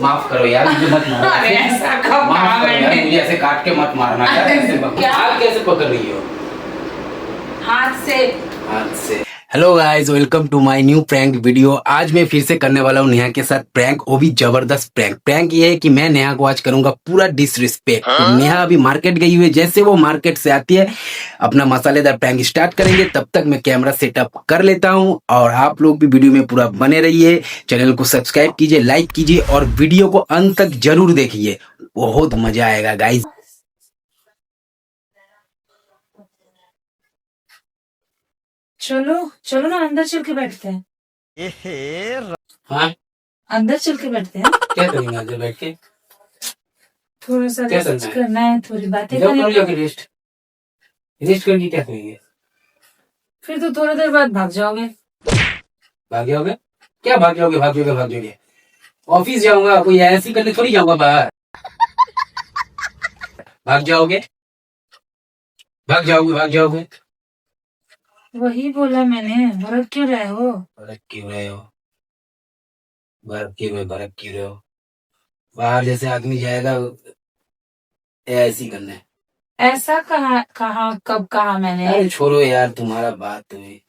माफ करो यार, मुझे मत मारो। अरे ऐसा कब माफ कहा करो यार, मैंने? मुझे ऐसे काट के मत मारना यार। ऐसे क्या? हाथ कैसे पकड़ रही हो? हाथ से। हाथ से। Hello guys, welcome to my new prank video. आज मैं फिर से करने वाला हूँ नेहा के साथ प्रैंक, वो भी जबरदस्त प्रैंक। प्रैंक ये है कि मैं नेहा को आज करूंगा पूरा डिसरिस्पेक्ट। तो नेहा अभी मार्केट गई हुई है, जैसे वो मार्केट से आती है अपना मसालेदार प्रैंक स्टार्ट करेंगे। तब तक मैं कैमरा सेटअप कर लेता हूँ और आप लोग भी वीडियो में पूरा बने रहिए। चैनल को सब्सक्राइब कीजिए, लाइक कीजिए और वीडियो को अंत तक जरूर देखिए, बहुत मजा आएगा गाइस। चलो चलो ना, अंदर चल के बैठते हैं। हाँ, अंदर चल के बैठते हैं। क्या करेंगे अंदर बैठ के? थोड़ा सा क्या रेस्ट करना है? करना है, थोड़ी बातें जब करो करेंगे। जाके रेस्ट। रेस्ट करके क्या करेंगे? फिर तो थोड़ी देर बाद भाग जाओगे। भाग जाओगे? क्या भाग जाओगे? भाग जाओगे? भाग जाओगे? ऑफिस जाऊंगा, कोई ऐसी करने थोड़ी जाऊंगा बाहर। भाग जाओगे? भाग जाओगे? भाग जाओगे? वही बोला मैंने, भड़क क्यों रहे हो? भड़क क्यों रहे हो? भड़क क्यों रहे हो? भड़क क्यों रहे हो? बाहर जैसे आदमी जाएगा ऐसी करना है। ऐसा कहा कहा कब कहा मैंने? अरे छोड़ो यार, तुम्हारा बात हुई।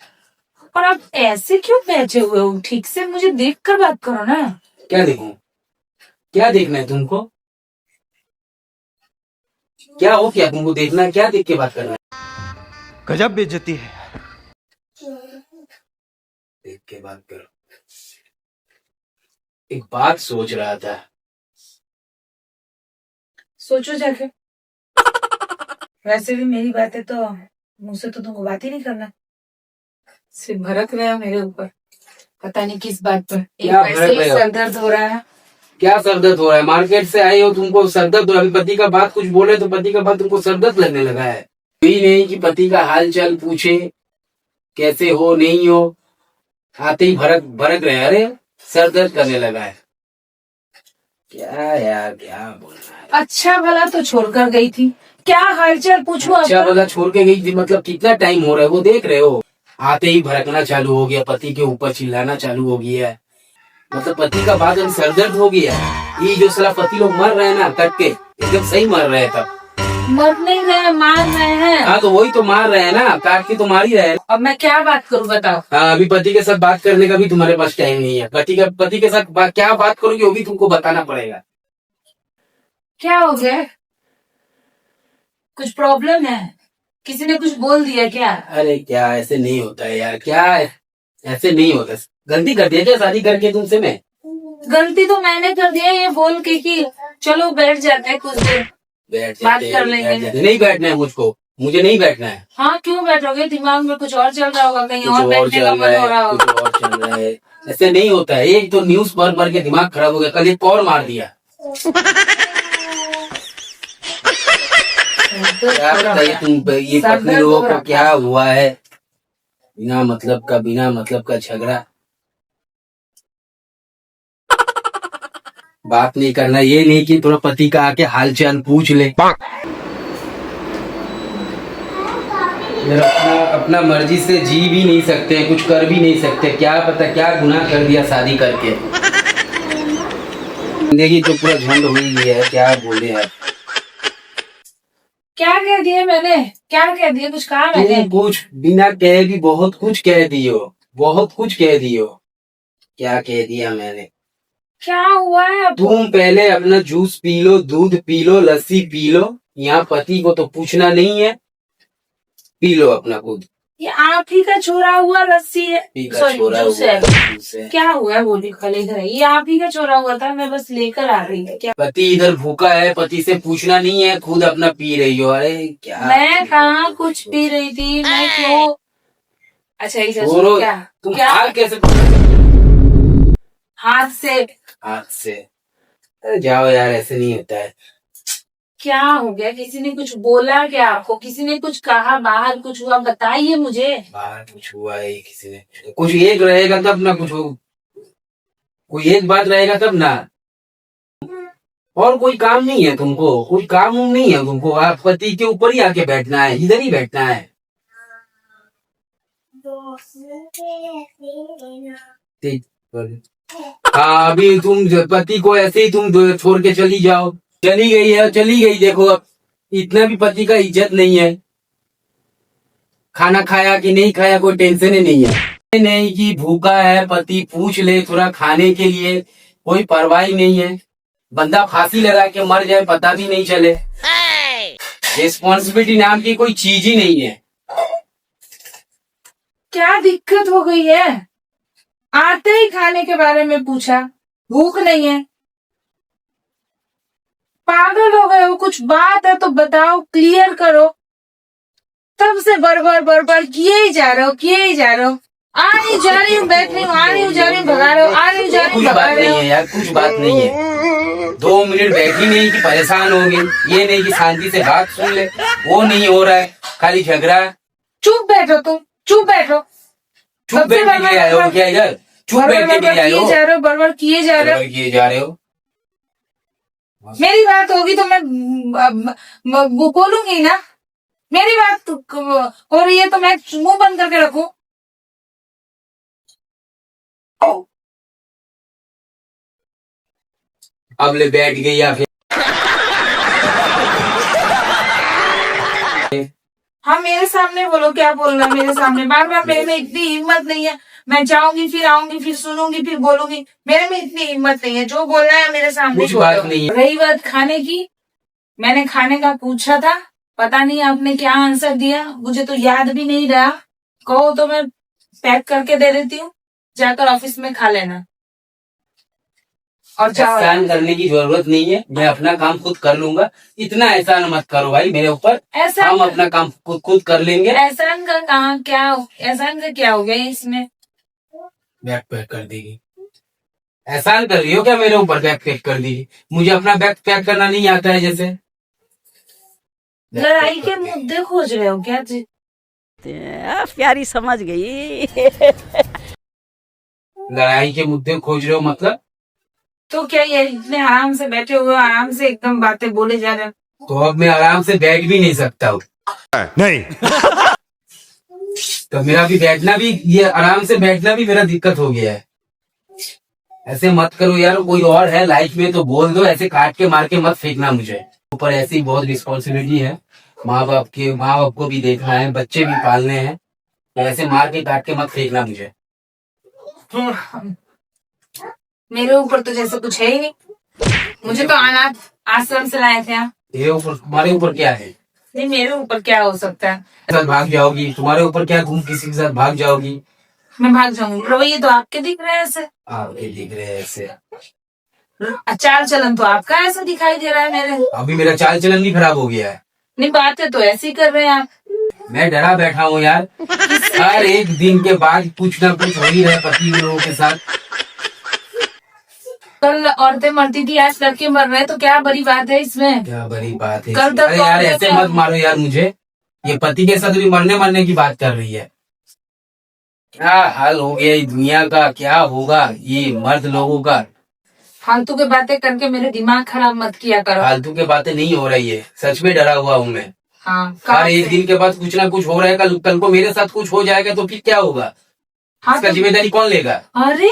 और आप ऐसे क्यों बैठे हुए हो? ठीक से मुझे देख कर बात करो ना। क्या देखूं? क्या देखना है तुमको? क्या हो? क्या तुमको देखना है? क्या देख के बात करना है? गजब बेइज्जती है। देख के बात करो। एक बात सोच रहा था। सोचो जाके। वैसे भी मेरी बातें तो मुंह से तो तुमको बात ही नहीं करना। सिर्फ भड़क रहे हो मेरे ऊपर, पता नहीं किस बात पर। एक क्या वैसे भड़क ही रहे हो? सर दर्द हो रहा है। क्या सरदर्द हो रहा है? मार्केट से आई हो, तुमको सरदर्द हो रहा है? अभी पति का बात कुछ बोले तो पति का बात तुमको सरदर्द लगने लगा है। यही नहीं कि पति का हाल चाल पूछे, कैसे हो नहीं हो, आते ही भड़क भड़क रहे हैं। अरे सरदर्द करने लगा है। क्या यार, क्या बोल रहा है? अच्छा भला तो छोड़कर गई थी, क्या हालचाल पूछूं अच्छा आपका? वाला छोड़ के गई थी मतलब कितना टाइम हो रहा है वो देख रहे हो? आते ही भड़कना चालू हो गया, पति के ऊपर चिल्लाना चालू हो गया है। मतलब पति का बाद में सरदर्द हो गया है। ये जो साला पति लोग मर रहे हैं ना कट के, एकदम सही मर रहे हैं तब। मर नहीं रहे, मार रहे हैं। हाँ तो वही तो मार रहे हैं ना, काट के तो मार ही रहे हैं। अब मैं क्या बात करूं बताओ? हाँ, अभी पति के साथ बात करने का भी तुम्हारे पास टाइम नहीं है। पति के साथ क्या बात करोगे वो भी तुमको बताना पड़ेगा। क्या हो गया? कुछ प्रॉब्लम है? किसी ने कुछ बोल दिया क्या? अरे क्या, ऐसे नहीं होता है यार, क्या है? ऐसे नहीं होता। गलती कर दिया क्या शादी करके तुमसे मैं? गलती तो मैंने कर दिया ये बोल के कि चलो बैठ जाते हैं कुछ देर, बैठ बात जाते कर हैं, लेंगे। बैठ जाते हैं। नहीं बैठना है मुझको, मुझे नहीं बैठना है। हाँ क्यों बैठोगे? दिमाग में कुछ और चल रहा होगा, कहीं कुछ और और बैठने का चल मन हो रहा रहा है, होगा। कुछ और चल रहा है। ऐसे नहीं होता है। एक तो न्यूज पढ़ पढ़ के दिमाग खराब हो गया, कल एक और मार दिया। क्या बताइए तुम, ये पत्नी लोगों को क्या हुआ है? बिना मतलब का झगड़ा, बात नहीं करना। ये नहीं कि थोड़ा पति का आके हालचाल पूछ ले। यार अपना मर्जी से जी भी नहीं सकते हैं, कुछ कर भी नहीं सकते। क्या पता क्या गुनाह कर दिया शादी करके। जिंदगी तो पूरा झंड हो ही गया है, क्या बोले आप। क्या कह दिया मैंने? क्या कह दिया? कुछ कहा मैंने? तुम कुछ बिना कहे भी बहुत कुछ कह दियो, बहुत कुछ कह दियो। क्या कह दिया मैंने? क्या हुआ है अब? तुम पहले अपना जूस पी लो, दूध पी लो, लस्सी पी लो। यहाँ पति को तो पूछना नहीं है, पी लो अपना खुद। ये आप ही का छोड़ा हुआ लस्सी है, सॉरी छोड़ा जूस हुआ है। जूस है। क्या हुआ है बोली कल इधर है, ये आप ही का छोड़ा हुआ था, मैं बस लेकर आ रही है। क्या पति इधर भूखा है, पति से पूछना नहीं है, खुद अपना पी रही हो। अरे क्या, मैं कहाँ कुछ पी रही थी? मैं क्यों? अच्छा इसे छोड़ो। क्या तुम क्या हाथ कैसे? हाथ से? हाथ से? अरे जाओ यार, ऐसे नहीं होता है। क्या हो गया? किसी ने कुछ बोला क्या आपको? किसी ने कुछ कहा? बाहर कुछ हुआ? बताइए मुझे। बाहर कुछ हुआ है? किसी ने कुछ एक रहेगा तब ना कुछ हो, कोई एक बात रहेगा तब ना। और कोई काम नहीं है तुमको? कोई काम नहीं है तुमको? आप पति के ऊपर ही आके बैठना है, इधर ही बैठना है। तेज हाँ, अभी तुम पति को ऐसे ही तुम छोड़ के चली जाओ। चली गई है, चली गई। देखो अब इतना भी पति का इज्जत नहीं है। खाना खाया कि नहीं खाया कोई टेंशन ही नहीं है। नहीं कि भूखा है पति पूछ ले थोड़ा खाने के लिए, कोई परवाह ही नहीं है। बंदा फांसी लगा के मर जाए पता भी नहीं चले। रिस्पॉन्सिबिलिटी नाम की कोई चीज ही नहीं है। क्या दिक्कत हो गई है? आते ही खाने के बारे में पूछा, भूख नहीं है? पागल हो गए हो? कुछ बात है तो बताओ, क्लियर करो। तब से बरबर बरबर किए ही जा रहे हो, किए ही जा रहे हो। आ नहीं जा रही हूँ, बैठ रही हूँ, आ रही हूँ जा रही हूँ, भगा रहे हो, आ रही हूँ जा रही हूँ, कुछ भगा बात रहे नहीं हो। है यार, कुछ बात नहीं है। 2 मिनट बैठी नहीं कि परेशान हो गई। ये नहीं कि शांति से बात सुन ले, वो नहीं हो रहा है, खाली झगड़ा। चुप बैठो तुम, चुप बैठो। चुप सबसे बैठ के आए हो क्या इधर? चुप बैठ के बरबर आए किए हो? जा रहे हो, बरबर किए जा रहे हो। बराबर किए जा रहे हो। मेरी बात होगी तो मैं वो बोलूंगी ना। मेरी बात हो रही है तो मैं मुंह बंद करके रखूं? अब ले बैठ गई या फिर? हाँ, मेरे सामने बोलो, क्या बोलना है मेरे सामने? बार बार मेरे में इतनी हिम्मत नहीं है। मैं जाऊंगी फिर आऊंगी फिर सुनूंगी फिर बोलूंगी। मेरे में इतनी हिम्मत नहीं है। जो बोलना है मेरे सामने कुछ बात बोलो। नहीं है। रही बात खाने की, मैंने खाने का पूछा था, पता नहीं आपने क्या आंसर दिया, मुझे तो याद भी नहीं रहा। कहो तो मैं पैक करके दे देती हूँ, जाकर ऑफिस में खा लेना। और जाओ। एहसान करने की जरूरत नहीं है, मैं अपना काम खुद कर लूंगा। इतना एहसान मत करो भाई मेरे ऊपर। एहसान हम अपना काम खुद कर लेंगे। एहसान का कहाँ क्या एहसान का क्या हो गया इसमें? बैग पैक कर देगी? एहसान कर रही हो क्या मेरे ऊपर? बैग पैक कर दी? मुझे अपना बैग पैक करना नहीं आता है जैसे। लड़ाई के मुद्दे खोज रहे हो क्या जी? प्यारी समझ गई। लड़ाई के मुद्दे खोज रहे हो मतलब? तो क्या ये इतने आराम से बैठे हुए हो, आराम से एकदम बातें बोले जा रहे हो? तो अब मैं आराम से बैठ भी नहीं सकता हूँ। नहीं। तो मेरा भी बैठना भी, ये आराम से बैठना भी मेरा दिक्कत हो गया है। ऐसे मत करो यार, कोई और है लाइफ में तो बोल दो, ऐसे काट के मार के मत फेंकना मुझे ऊपर। ऐसी बहुत रिस्पॉन्सिबिलिटी है, माँ बाप को भी देखना है, बच्चे भी पालने हैं, तो ऐसे मार के काट के मत फेंकना मुझे। मेरे ऊपर तो जैसे कुछ है ही नहीं। मुझे तो अनाथ आश्रम से लाए थे आप। तेरे ऊपर, तुम्हारे ऊपर क्या है? नहीं, मेरे ऊपर क्या हो सकता है? साथ भाग जाओगी? तुम्हारे ऊपर क्या, तुम किसी के साथ भाग जाओगी? मैं भाग जाऊंगी? रवैये तो आपके दिख रहे हैं ऐसे। आपके दिख रहे हैं ऐसे? चाल चलन तो आपका ऐसा दिखाई दे रहा है मेरे। अभी मेरा चाल चलन भी खराब हो गया है। नहीं, बातें तो ऐसी कर रहे हैं आप। मैं डरा बैठा हूँ यार, हर एक दिन के बाद कुछ ना कुछ हो ही रहा है पति लोगों के साथ। कल औरतें मरती थी, आज लड़के मर रहे हैं, तो क्या बड़ी बात है इसमें? क्या बड़ी बात है? कल तक अरे यार औरतें ऐसे मत मारो यार मुझे। ये पति के साथ भी मरने की बात कर रही है। क्या हाल हो गया इस दुनिया का, क्या होगा ये मर्द लोगों का। फालतू के बातें करके मेरे दिमाग खराब मत किया करो। फालतू के बातें नहीं हो रही है, सच में डरा हुआ हूँ मैं। हाँ, हर एक दिन के बाद कुछ ना कुछ हो रहा है। कल को मेरे साथ कुछ हो जाएगा तो फिर क्या होगा? हाँ, इसका तो, जिम्मेदारी कौन लेगा? अरे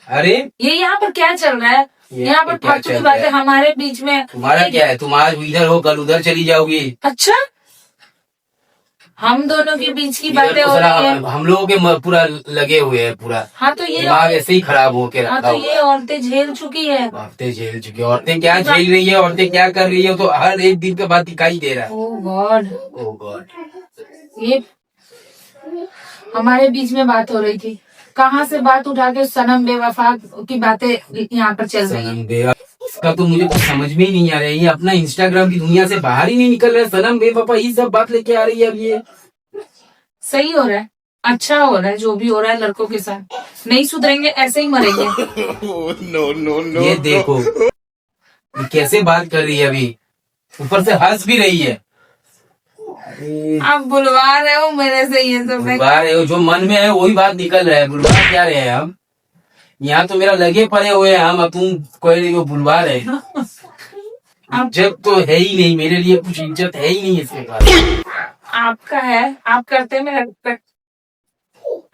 अरे ये यहाँ पर क्या चल रहा है? यहाँ पर क्या फालतू की चल रहा बातें है? हमारे बीच में। तुम्हारा क्या है? तुम आज इधर हो, कल उधर चली जाओगी। अच्छा, हम दोनों के बीच की इधर बातें तो हो साला रही है। हम लोगों के पूरा लगे हुए हैं पूरा। हाँ तो ये दिमाग ऐसे ही खराब होके हाँ रखा तो हुआ ये औरतें झेल चुकी है। औरतें झेल चुकी। औरतें क्या झेल रही है, औरतें क्या कर रही है, तो हर एक दिन के बाद दिखाई दे रहा है। ओह गॉड, ओह गॉड। ये हमारे बीच में बात हो रही थी, कहाँ से बात उठा के सनम बेवफा की बातें यहाँ पर चल रही है। सनम बेवफा, इसका तो मुझे कुछ समझ में ही नहीं आ रहा है। ये अपना इंस्टाग्राम की दुनिया से बाहर ही नहीं निकल रहा है। सनम बेवफा ये सब बात लेके आ रही है। अब ये सही हो रहा है, अच्छा हो रहा है जो भी हो रहा है लड़कों के साथ। नहीं सुधरेंगे, ऐसे ही मरेंगे। ये देखो ये कैसे बात कर रही है, अभी ऊपर से हंस भी रही है। अरे आप बुलवा रहे हो मेरे से ये सब। बुलवा रहे हो, जो मन में है वही बात निकल रहा है। बुलवा क्या रहे हैं हम? यहाँ तो मेरा लगे पड़े हुए हैं हम, अब तुम कह रही हो बुलवा रहे। इज्जत तो है ही नहीं मेरे लिए, कुछ इज्जत है ही नहीं इसके पास। आपका है, आप करते हैं मेरा रिस्पेक्ट।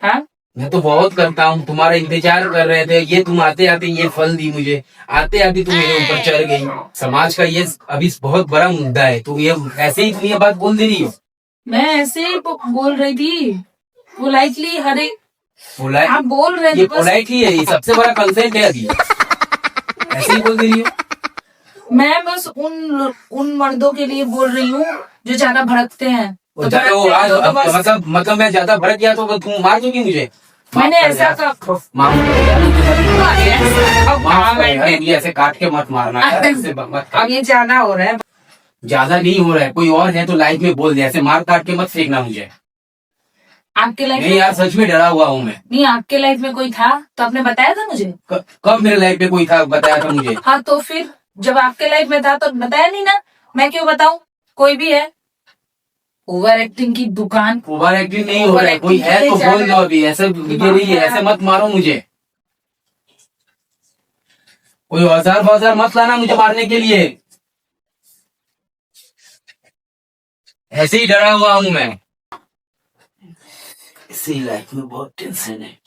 हाँ, मैं तो बहुत करता हूँ, तुम्हारा इंतजार कर रहे थे। ये तुम आते आते ये फल दी मुझे, आते आते तुम मेरे ऊपर चढ़ गई। समाज का ये अभी बहुत बड़ा मुद्दा है, तुम ये ऐसे ही तुम ये बात बोल दे रही हो। मैं ऐसे ही बोल रही थी पोलाइटली। हर एक पोलाइट, आप बोल रहे ये थे बस। पोलाइटली है, ये सबसे बड़ा कंसेंट है अभी। ऐसे ही बोल दे रही हो। मैं बस उन मर्दों के लिए बोल रही हूँ जो ज्यादा भड़कते हैं। तो मतलब मैं ज्यादा भड़क गया तो तुम मार दोगी मुझे। मैंने ऐसा माफ मुझे ऐसे काट के मत मारना यार, ऐसे मत कर। अब ये ज्यादा हो रहा है। ज्यादा नहीं हो रहा है, कोई और है तो लाइफ में बोल दे, ऐसे मार काट के मत फेंकना मुझे। आपके लाइफ नहीं यार, सच में डरा हुआ हूँ मैं। नहीं, आपके लाइफ में कोई था तो आपने बताया था मुझे। कब मेरे लाइफ में कोई था बताया था मुझे? हाँ तो फिर जब आपके लाइफ में था तो बताया नहीं ना। मैं क्यों बताऊं? कोई भी है। ओवर एक्टिंग की दुकान। ओवर एक्टिंग नहीं हो रहा है, कोई है तो बोल दो अभी। ऐसे ऐसे मत मारो मुझे, कोई औजार मत लाना मुझे मारने के लिए। ऐसे ही डरा हुआ हूँ मैं। इसी लाइफ में बहुत टेंशन है।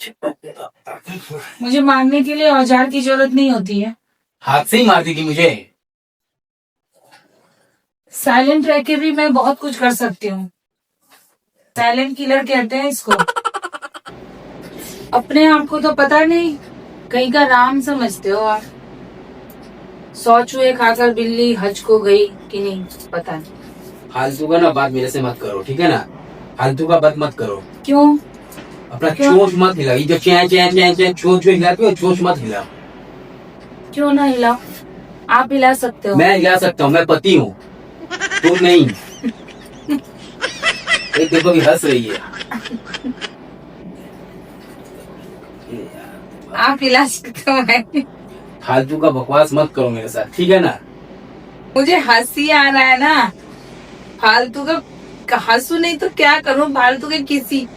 मुझे मारने के लिए औजार की जरूरत नहीं होती है। हाथ से ही मार देगी मुझे। साइलेंट रह के भी मैं बहुत कुछ कर सकती हूँ। साइलेंट किलर कहते हैं इसको। अपने आप को तो पता नहीं, कहीं का राम समझते हो आप। 100 चूहे खाकर बिल्ली हज को गई कि नहीं पता नहीं। फालतू का ना बात मेरे से मत करो, ठीक है ना? फालतू का बात मत करो। क्यों? अपना चोंच मत हिला। ये जो चैं चैं चैं चैं चोंच हिलाती हो, चोंच मत हिला। क्यों ना हिलाओ? आप हिला सकते हो। मैं हिला सकता हूँ, मैं पति हूँ, तुम नहीं। एक देखो कि हंस रही है। आप हिला सकते हो। फालतू का बकवास मत करो मेरे साथ, ठीक है ना? मुझे हंसी आ रहा है ना। फालतू का हंसू नहीं तो क्या करूं? फालतू के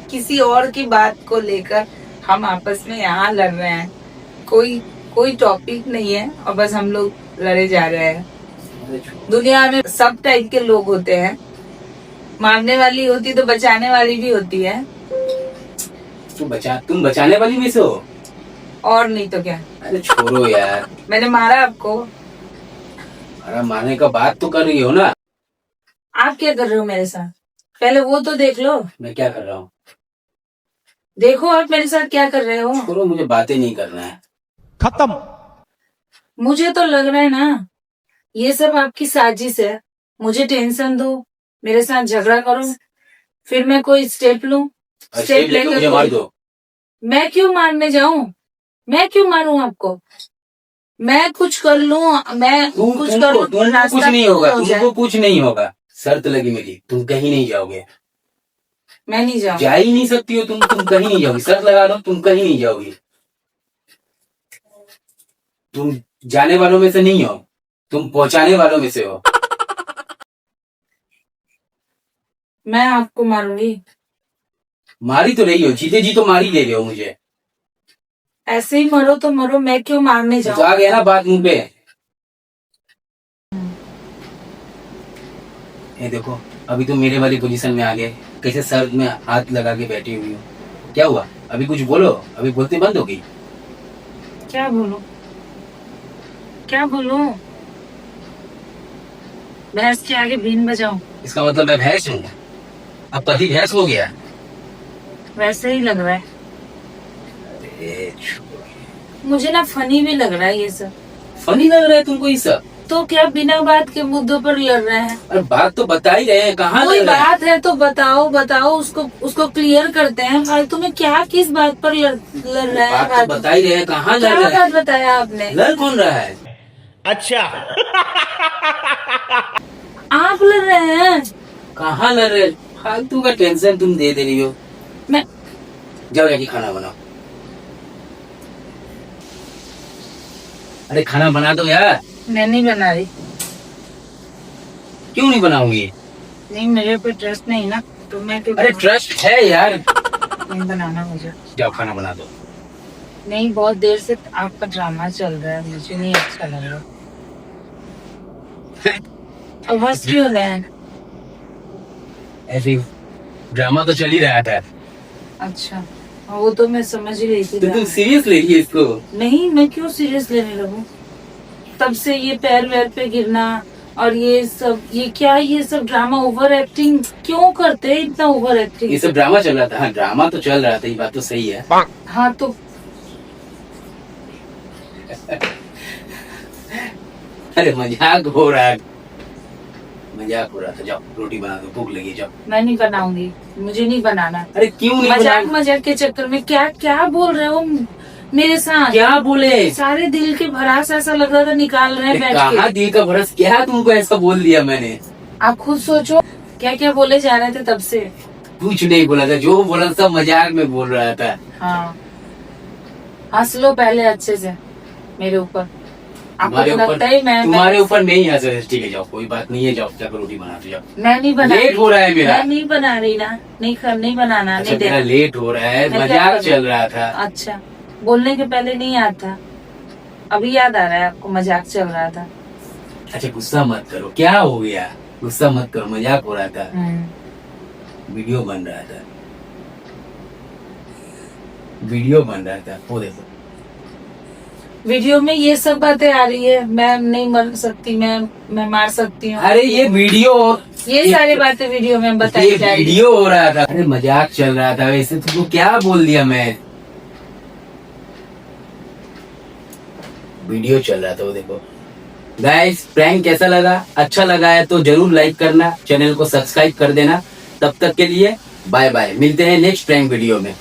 किसी और की बात को लेकर हम आपस में यहाँ लड़ रहे हैं। कोई टॉपिक नहीं है और बस हम लोग लड़े जा रहे हैं। दुनिया में सब टाइप के लोग होते हैं। मारने वाली होती तो बचाने वाली भी होती है। तुम बचाने वाली में से हो? और नहीं तो क्या। अरे छोड़ो यार। मैंने मारा आपको? अरे मारने का बात तो कर रही हो ना। आप क्या कर रहे हो मेरे साथ? पहले वो तो देख लो। मैं क्या कर रहा हूँ? देखो आप मेरे साथ क्या कर रहे हो। छोड़ो, मुझे बातें नहीं करना है। खत्म। मुझे तो लग रहा है ना ये सब आपकी साजिश है। मुझे टेंशन दो, मेरे साथ झगड़ा करो, फिर मैं कोई स्टेप लूं। स्टेप लेकर मुझे मार दो। मैं क्यों मारने जाऊं? मैं क्यों मारूं आपको? मैं कुछ कर लूं, मैं कुछ कर लूं, तुमको कुछ नहीं होगा, तुमको कुछ नहीं होगा। शर्त लगी मेरी, तुम कहीं नहीं जाओगे। मैं नहीं जाऊंगी। जा ही नहीं सकती हो तुम कहीं नहीं जाओगी। शर्त लगा लो, तुम कहीं नहीं जाओगी। तुम जाने वालों में से नहीं हो, तुम पहुंचाने वालों में से हो। मैं आपको मारूंगी? मारी तो रही हो, जीते जी तो मारी दे रहे हो मुझे। ऐसे ही मरो तो मरो, मैं क्यों मारने तो जाऊं? आ गया ना बात मुंह पे। ये देखो, अभी तुम मेरे वाली पोजीशन में आ गए। कैसे सर में हाथ लगा के बैठी हुई हो। क्या हुआ? अभी कुछ बोलो, अभी बोलते बंद हो गई। क्या बोलूं? क्या बोलूं? भैंस के आगे बीन बजाऊं? इसका मतलब मैं भैंस हूँ? अब पति भैंस हो गया? वैसे ही लग रहा है। मुझे ना फनी भी लग रहा है ये सब। फनी लग रहा है तुमको ये सब? तो क्या बिना बात के मुद्दों पर लड़ रहे हैं? अरे बात तो बता ही रहे हैं, कहाँ कोई लड़ रहे हैं? बात है तो बताओ, उसको क्लियर करते हैं। फालतू में क्या किस बात पर लड़ रहे हैं? बात तो बता ही रहे हैं, कहाँ लड़ क्या रहे हैं? बात बताया आपने? लड़ कौन रहा है? अच्छा। आप लड़ रहे हैं। कहाँ लड़ रहे हैं? फालतू का टेंशन तुम दे रही हो। मैं जाओ जाके खाना बनाओ। अरे खाना बना दो यार। मैं नहीं बना रही। क्यों नहीं बनाऊंगी? नहीं, मेरे पे ट्रस्ट नहीं ना, तो मैं क्यों अरे ट्रस्ट है यार। नहीं बनाना मुझे। जाओ खाना बना दो। नहीं, बहुत देर से आपका ड्रामा चल रहा है, मुझे नहीं अच्छा लग रहा। अब हंस क्यों रहे हैं? ऐसे ड्रामा तो चल ही रहा था। अच्छा, हाँ, वो तो मैं समझ ही रही थी। तो तुम सीरियस ले रही है इसको? नहीं, मैं क्यों सीरियस लेने लगूं? तब से ये पैर वैर पे गिरना और ये सब, ये सब ड्रामा, ओवर एक्टिंग क्यों करते हैं इतना ओवर एक्टिंग? ये सब ड्रामा चल रहा था। हाँ, ड्रामा तो चल रहा था, ये बात तो सही है। हाँ तो अरे मजाक हो रहा है, मजाक हो रहा था। जाओ रोटी बना दो, भूख लगी, जाओ। मैं नहीं बनाऊंगी, मुझे नहीं बनाना। अरे क्यों नहीं मजाक बना? मजाक के चक्कर में क्या क्या बोल रहे हो मेरे साथ? क्या बोले? सारे दिल के भरास ऐसा लग रहा था निकाल रहे हैं बैठ कहा के। दिल का भरस? क्या तुमको ऐसा बोल दिया मैंने? आप खुद सोचो क्या क्या बोले जा रहे थे तब से। कुछ नहीं बोला था, जो बोला सब मजाक में बोल रहा था। हाँ, हंस लो पहले अच्छे से मेरे ऊपर। आपको तुम्हारे तो ऊपर, लगता है मैं तुम्हारे ऊपर नहीं हंस रहे। ठीक है जाओ, कोई बात नहीं है, जाओ जाकर रोटी बना दो, जाओ। मैं नहीं बना लेट रही। हो रहा है मेरा। मैं नहीं बना रही ना, नहीं बनाना, अच्छा नहीं मेरा देना। लेट हो रहा है, मैं क्या मजाक करूं? चल रहा था। अच्छा, बोलने के पहले नहीं याद था, अभी याद आ रहा है आपको मजाक चल रहा था। अच्छा गुस्सा मत करो, क्या हो गया? गुस्सा मत करो, मजाक हो रहा था, वीडियो बन रहा था, वीडियो बन रहा था। वो देखो वीडियो में ये सब बातें आ रही है। मैं नहीं मर सकती, मैं मार सकती हूँ। अरे ये वीडियो, ये सारी बातें वीडियो में बताई ये जा रही है। वीडियो हो रहा था। अरे मजाक चल रहा था, वैसे तुमको क्या बोल दिया मैं? वीडियो चल रहा था, वो देखो। गाइस प्रैंक कैसा लगा? अच्छा लगा है तो जरूर लाइक करना, चैनल को सब्सक्राइब कर देना। तब तक के लिए बाय बाय, मिलते हैं नेक्स्ट प्रैंक वीडियो में।